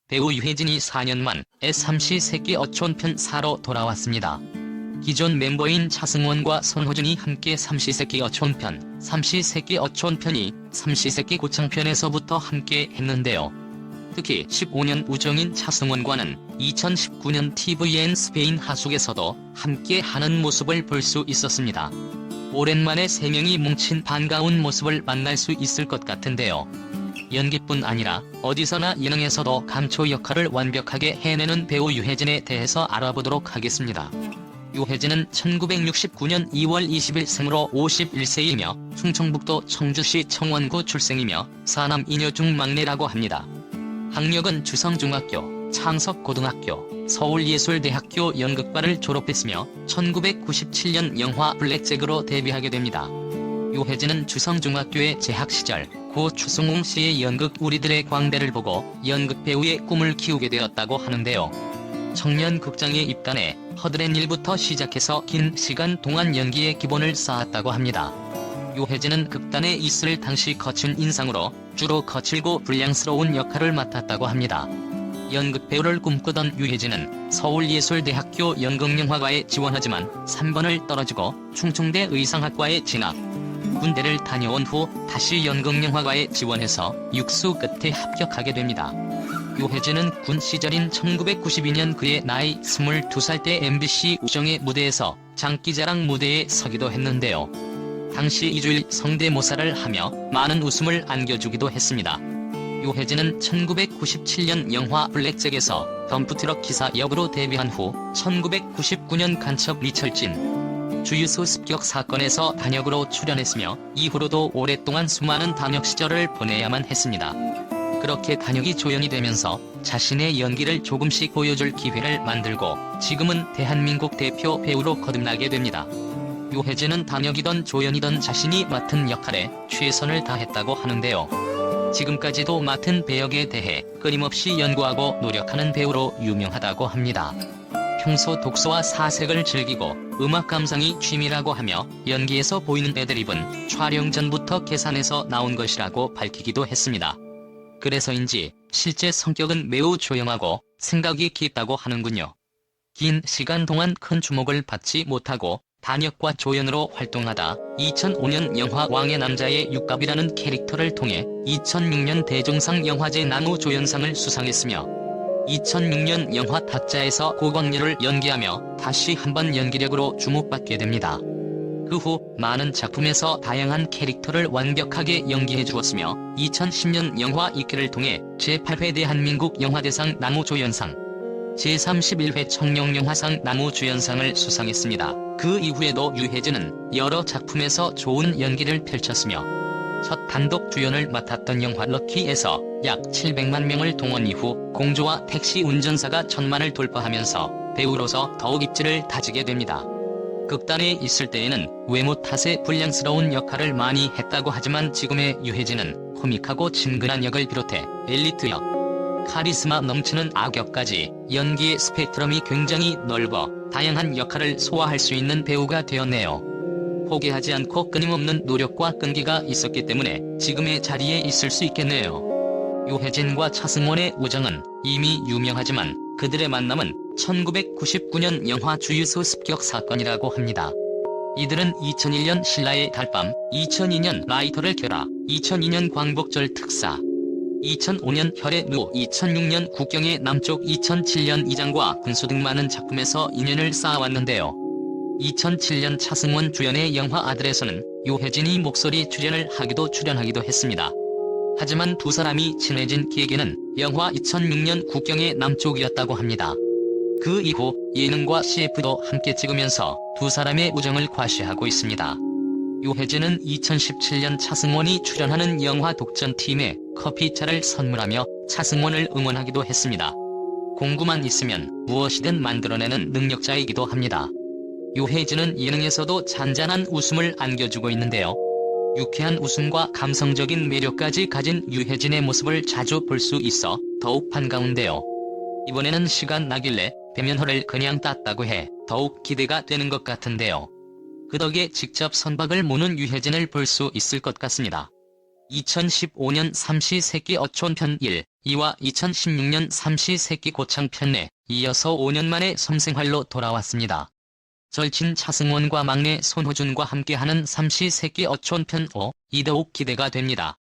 배우 유해진이 4년 만에 삼시세끼 어촌편사로 돌아왔습니다. 기존 멤버인 차승원과 손호준이 함께 삼시세끼 어촌편, 삼시세끼 어촌편이 삼시세끼 고창편에서부터 함께 했는데요. 특히 15년 우정인 차승원과는 2019년 tvN 스페인 하숙에서도 함께 하는 모습을 볼 수 있었습니다. 오랜만에 3명이 뭉친 반가운 모습을 만날 수 있을 것 같은데요. 연기뿐 아니라 어디서나 예능에서도 감초 역할을 완벽하게 해내는 배우 유해진에 대해서 알아보도록 하겠습니다. 유해진은 1969년 2월 20일 생으로 51세이며 충청북도 청주시 청원구 출생이며 4남 2녀 중 막내라고 합니다. 학력은 주성중학교, 창석고등학교, 서울예술대학교 연극과를 졸업했으며 1997년 영화 블랙잭으로 데뷔하게 됩니다. 유해진은 주성중학교에 재학 시절 고 추승웅 씨의 연극 우리들의 광대를 보고 연극 배우의 꿈을 키우게 되었다고 하는데요. 청년 극장에 입단해 허드렛 일부터 시작해서 긴 시간 동안 연기의 기본을 쌓았다고 합니다. 유해진은 극단에 있을 당시 거친 인상으로 주로 거칠고 불량스러운 역할을 맡았다고 합니다. 연극 배우를 꿈꾸던 유해진은 서울예술대학교 연극영화과에 지원하지만 3번을 떨어지고 충청대 의상학과에 진학. 군대를 다녀온 후 다시 연극영화과에 지원해서 육수 끝에 합격하게 됩니다. 유해진은 군 시절인 1992년 그의 나이 22살 때 MBC 우정의 무대에서 장기자랑 무대에 서기도 했는데요. 당시 2주일 성대모사를 하며 많은 웃음을 안겨주기도 했습니다. 유해진은 1997년 영화 블랙잭에서 덤프트럭 기사 역으로 데뷔한 후 1999년 간첩 리철진, 주유소 습격 사건에서 단역으로 출연했으며 이후로도 오랫동안 수많은 단역 시절을 보내야만 했습니다. 그렇게 단역이 조연이 되면서 자신의 연기를 조금씩 보여줄 기회를 만들고 지금은 대한민국 대표 배우로 거듭나게 됩니다. 유해진은 단역이든 조연이든 자신이 맡은 역할에 최선을 다했다고 하는데요. 지금까지도 맡은 배역에 대해 끊임없이 연구하고 노력하는 배우로 유명하다고 합니다. 평소 독서와 사색을 즐기고 음악 감상이 취미라고 하며 연기에서 보이는 애드립은 촬영 전부터 계산해서 나온 것이라고 밝히기도 했습니다. 그래서인지 실제 성격은 매우 조용하고 생각이 깊다고 하는군요. 긴 시간 동안 큰 주목을 받지 못하고 단역과 조연으로 활동하다 2005년 영화 왕의 남자의 육갑이라는 캐릭터를 통해 2006년 대종상 영화제 나무조연상을 수상했으며 2006년 영화 탁자에서 고건리를 연기하며 다시 한번 연기력으로 주목받게 됩니다. 그 후 많은 작품에서 다양한 캐릭터를 완벽하게 연기해 주었으며 2010년 영화 이끼를 통해 제8회 대한민국 영화대상 나무조연상, 제31회 청룡영화상 나무주연상을 수상했습니다. 그 이후에도 유해진은 여러 작품에서 좋은 연기를 펼쳤으며 첫 단독 주연을 맡았던 영화 럭키에서 약 700만 명을 동원 이후 공조와 택시 운전사가 1000만을 돌파하면서 배우로서 더욱 입지를 다지게 됩니다. 극단에 있을 때에는 외모 탓에 불량스러운 역할을 많이 했다고 하지만 지금의 유해진은 코믹하고 친근한 역을 비롯해 엘리트역, 카리스마 넘치는 악역까지 연기의 스펙트럼이 굉장히 넓어 다양한 역할을 소화할 수 있는 배우가 되었네요. 포기하지 않고 끊임없는 노력과 끈기가 있었기 때문에 지금의 자리에 있을 수 있겠네요. 유해진과 차승원의 우정은 이미 유명하지만 그들의 만남은 1999년 영화 주유소 습격 사건이라고 합니다. 이들은 2001년 신라의 달밤, 2002년 라이터를 켜라, 2002년 광복절 특사, 2005년 혈의 누, 2006년 국경의 남쪽, 2007년 이장과 군수 등 많은 작품에서 인연을 쌓아왔는데요. 2007년 차승원 주연의 영화 아들에서는 유해진이 목소리 출연하기도 했습니다. 하지만 두 사람이 친해진 계기는 영화 2006년 국경의 남쪽이었다고 합니다. 그 이후 예능과 CF도 함께 찍으면서 두 사람의 우정을 과시하고 있습니다. 유해진은 2017년 차승원이 출연하는 영화 독전팀에 커피차를 선물하며 차승원을 응원하기도 했습니다. 공구만 있으면 무엇이든 만들어내는 능력자이기도 합니다. 유해진은 예능에서도 잔잔한 웃음을 안겨주고 있는데요. 유쾌한 웃음과 감성적인 매력까지 가진 유해진의 모습을 자주 볼 수 있어 더욱 반가운데요. 이번에는 시간 나길래 배면허를 그냥 땄다고 해 더욱 기대가 되는 것 같은데요. 그 덕에 직접 선박을 모는 유해진을 볼 수 있을 것 같습니다. 2015년 삼시세끼 어촌편 1, 2와 2016년 삼시세끼 고창편 내 이어서 5년 만에 섬생활로 돌아왔습니다. 절친 차승원과 막내 손호준과 함께하는 삼시세끼 어촌편 5, 이 더욱 기대가 됩니다.